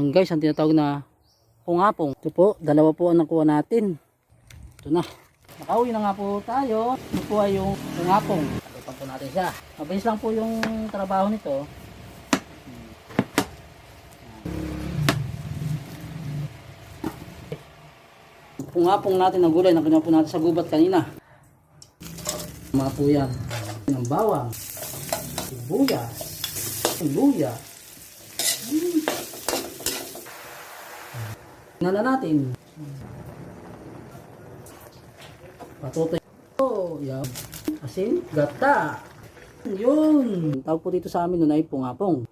Yan guys, ang tinatawag na pungapong. Ito po, dalawa po ang nakuha natin. Ito na. Nakauwi na nga po tayo. Ito po ay yung pungapong. Pagpapan po natin siya. Mabilis lang po yung trabaho nito. Pungapong natin ng gulay na kinuha po natin sa gubat kanina. Mga po yan. Ng bawang. Sibuyas. Luya. Nala natin. Patutoy. Oh, yan. Asin, gata. Yun. Tawag po dito sa amin nun ay pungapong.